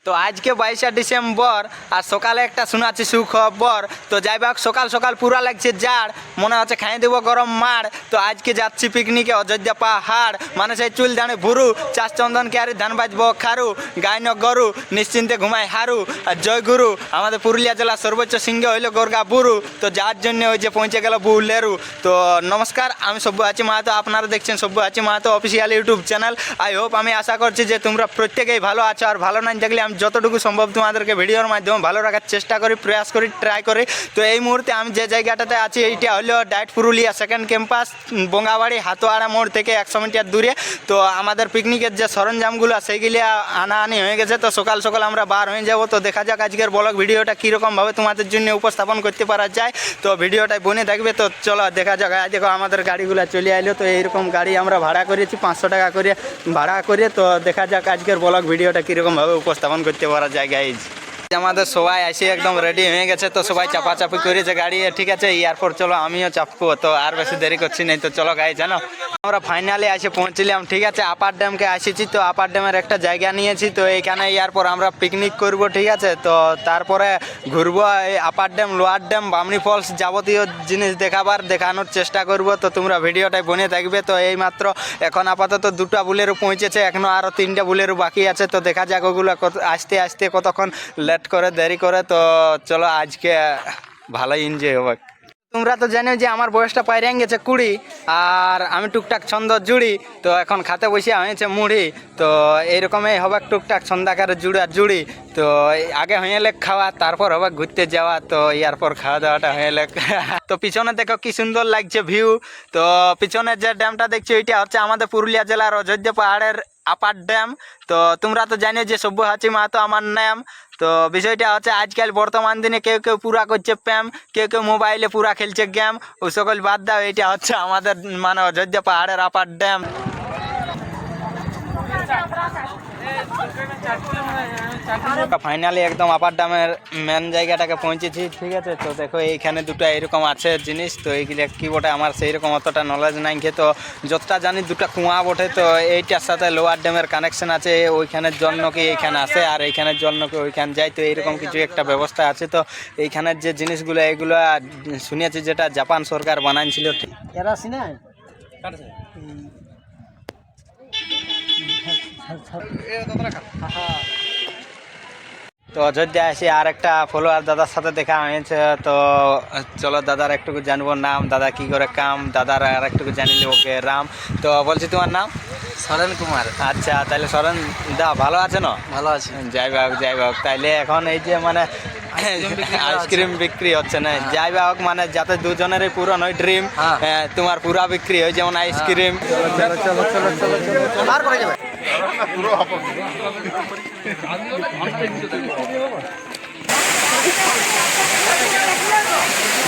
তো আজকে 22শে ডিসেম্বর আর সকালে একটা শোনাচ্ছি সুখবর। তো যাই হোক সকাল সকাল পুরা লাগছে জাড়, মনে হচ্ছে খাইয়ে দেবো গরম মার। তো আজকে যাচ্ছি পিকনিকে অযোধ্যা পাহাড়, মানে সেই চুল দাঁড়ে ভুরু, চাষ চন্দন ক্যারি ধান বাজবো খারু, গাইন গরু নিশ্চিন্তে ঘুমাই হারু। আর জয় গুরু, আমাদের পুরুলিয়া জেলার সর্বোচ্চ সিংহ হইলো গোরগা বুরু। তো যার জন্য ওই যে পৌঁছে গেল বুলেরু। তো নমস্কার, আমি সব্যসাচী মাহাতো, আপনারা দেখছেন Sabyasachi Mahato official YouTube channel. I hope, আমি আশা করছি যে তোমরা প্রত্যেকেই ভালো আছো। আর ভালো নাই থাকলে আমি যতটুকু সম্ভব তোমাদেরকে ভিডিওর মাধ্যমে ভালো রাখার চেষ্টা করি, প্রয়াস করি, ট্রাই করি। তো এই মুহূর্তে আমি যে জায়গাটাতে আছি এইটা হলো ডাইরেক্ট পুরুলিয়া সেকেন্ড ক্যাম্পাস, বঙ্গাবাড়ি হাতোয়াড়া মোড় থেকে 100 মিটার দূরে। তো আমাদের পিকনিকের যে সরঞ্জামগুলো সেইগুলি আনাআনি হয়ে গেছে। তো সকাল সকাল আমরা বার হয়ে যাব। তো দেখা যাক আজকের ব্লগ ভিডিওটা কীরকমভাবে তোমাদের জন্য উপস্থাপন করতে পারা যায়। তো ভিডিওটাই বনে থাকবে। তো চলো দেখা যাক। দেখো আমাদের গাড়িগুলো চলে আইলো। তো এইরকম গাড়ি আমরা ভাড়া করেছি 500 টাকা করে ভাড়া করে। তো দেখা যাক আজকের ব্লগ ভিডিওটা কীরকমভাবে উপস্থাপন করতে পারা যায় গাইজ। আমাদের সবাই এসে একদম রেডি হয়ে গেছে। তো সবাই চাপাচাপি করেছে গাড়ি, ঠিক আছে। এরপর চলো আমিও চাপবো। তো আর বেশি দেরি করছি নাই। তো চলো গাই, জানো আমরা ফাইনালি এসে পৌঁছলাম, ঠিক আছে। আপার ড্যামকে আসেছি। তো আপার ড্যামের একটা জায়গা নিয়েছি। তো এইখানে এরপর আমরা পিকনিক করব, ঠিক আছে। তো তারপরে ঘুরবো এই upper dam, lower dam, Bamni falls, যাবতীয় জিনিস দেখানোর চেষ্টা করব। তো তোমরা ভিডিওটাই বনে থাকবে। তো এই মাত্র এখন আপাতত 2টা বুলেরও পৌঁছেছে, এখনও আরও 3টা বুলেরও বাকি আছে। তো দেখা যাক ওগুলো আসতে আসতে কতক্ষণ লেট করে দেরি করে। তো চলো আজকে ভালোই এনজয় হবে। তোমরা তো জানো যে আমার বয়সটা পাইরে গেছে 20, আর আমি টুকটাক ছন্দ জুড়ি। তো এখন খাতে বসে হয়েছে মুড়ি। তো এইরকমই হবে টুকটাক ছন্দাকারে জুড়ি। তো আগে হয়ে লেখ খাওয়া, তারপর হবে ঘুরতে যাওয়া। তো এরপর খাওয়া দাওয়াটা হয়ে লেখ। তো পিছনে দেখো কি সুন্দর লাগছে ভিউ। তো পিছনের যে ড্যামটা দেখছো ওইটা হচ্ছে আমাদের পুরুলিয়া জেলার অযোধ্যা পাহাড়ের আপার ড্যাম। তো তোমরা তো জানো যে সব্যসাচী মাহাতো আমার নাম। তো বিষয়টা হচ্ছে আজকাল বর্তমান দিনে কেউ কেউ পুরা করছে প্রেম, কেউ কেউ মোবাইলে পুরা খেলছে গেম। ওই সকল বাদ দাও, এটা হচ্ছে আমাদের মানে অযোধ্যা পাহাড়ের আপার ড্যাম। ফাইনালি একদম আপার ড্যামের মেন জায়গাটাকে পৌঁছেছি, ঠিক আছে। তো দেখো এইখানে দুটো এরকম আছে জিনিস। তো এইগুলো কী বটে আমার সেই রকম অতটা নলেজ নাই। তো যতটা জানি 2টা কুয়া বটে। তো এইটার সাথে লোয়ার ড্যামের কানেকশন আছে, ওইখানের জন্য কি এইখানে আসে আর এইখানের জন্য কি ওইখানে যায়। তো এইরকম কিছু একটা ব্যবস্থা আছে। তো এইখানের যে জিনিসগুলো এইগুলো শুনেছি যেটা জাপান সরকার বানাইছিল। এরা সিনা তো অযোধ্যা এসে আর একটা ফলোয়ার দাদার সাথে দেখা হয়েছে। তো চলো দাদার একটুকু জানবো নাম, দাদা কি করে কাম, দাদার আর একটুকু জানিলে ওকে রাম। তো বলছি তোমার নাম? সরেন কুমার। আচ্ছা, তাহলে সরেন দা ভালো আছে না? ভালো আছে। যাই হোক তাইলে এখন এই যে মানে আইসক্রিম বিক্রি হচ্ছে না, যাই হোক মানে যাতে দুজনেরই পূরণ হয় ড্রিম। তোমার পুরা বিক্রি হয় যেমন আইসক্রিম। চলো চলো চলো চলো চলো তারপরে যাবে।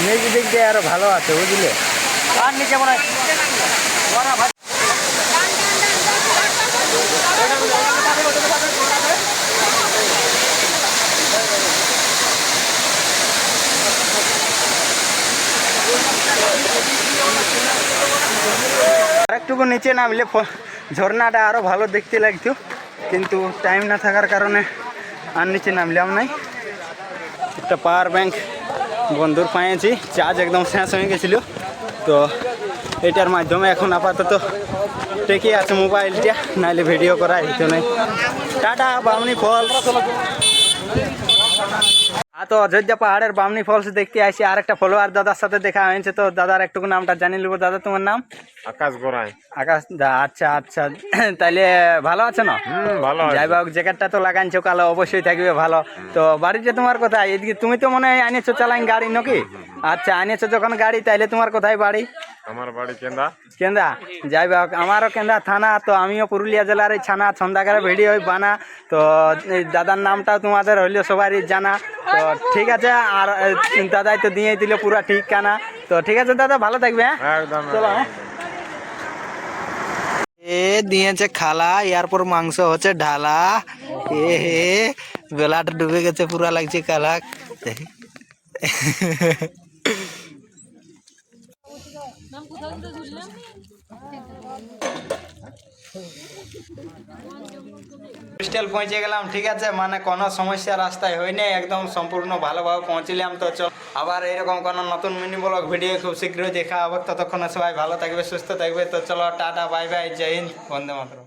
মেজি দিক দিয়ে আরো ভালো আছে বুঝলে। আর নিচে মনে হয় আরেকটুকু নিচে নামলে ঝর্ণাটা আরো ভালো দেখতে লাগতো, কিন্তু টাইম না থাকার কারণে আর নিচে নামলাম নাই। একটা পাওয়ার ব্যাংক বন্ধুর পাইছি, চার্জ একদম শেষ হয়ে গেছিল। তো এটার মাধ্যমে এখন আপাতত টেকে আছে মোবাইলটা, নাইলে ভিডিও করা হইতো নাই। Tata Bamni falls. তো অযোধ্যা পাহাড়ের বামনি ফলস দেখতে আসি। আর একটা ফলোয়ার দাদার সাথে দেখা হয়েছে। তো দাদার একটুকু নামটা জানিয়ে নেবো। দাদা তোমার নাম? আকাশ গোড়ায়। আকাশ দা, আচ্ছা আচ্ছা। তাইলে ভালো আছে না? ভালো। যাই হোক জ্যাকেটটা তো লাগাইছো কালো, অবশ্যই থাকবে ভালো। তো বাড়িতে তোমার কোথায়? এদিকে তুমি তো মনে হয় আনিয়েছো চালাইন গাড়ি নাকি? আচ্ছা, আনিয়েছো যখন গাড়ি তাইলে তোমার কোথায় বাড়ি? আমার বাড়ি কেন্দা। কেন্দা, যাই হোক আমারও কেন্দা থানা। তো আমিও পুরুলিয়া জেলার এই ছানা ছন্দাকারে ভিডিও বানা। তো এই দাদার নামটাও তোমাদের হইলেও সবারই জানা। তো ঠিক আছে, আর দাদাই তো দিয়ে দিল পুরা ঠিকানা। তো ঠিক আছে দাদা, ভালো থাকবে। হ্যাঁ একদম। চলো। এ দিয়েছে খালা, এরপর মাংস হচ্ছে ঢালা। এ হে বেলাটা ডুবে গেছে, পুরা লাগছে কালা। হোস্টেল পৌঁছে গেলাম, ঠিক আছে, মানে কোনো সমস্যা রাস্তায় হয়নি, একদম সম্পূর্ণ ভালোভাবে পৌঁছলাম। তো চল আবার এরকম কোনো নতুন মিনি ব্লগ ভিডিও খুব শীঘ্রই দেখা হবে। ততক্ষণে সবাই ভালো থাকবে, সুস্থ থাকবে। তো চলো টাটা, বাই বাই, জয় হিন্দ, বন্দে মাতরম।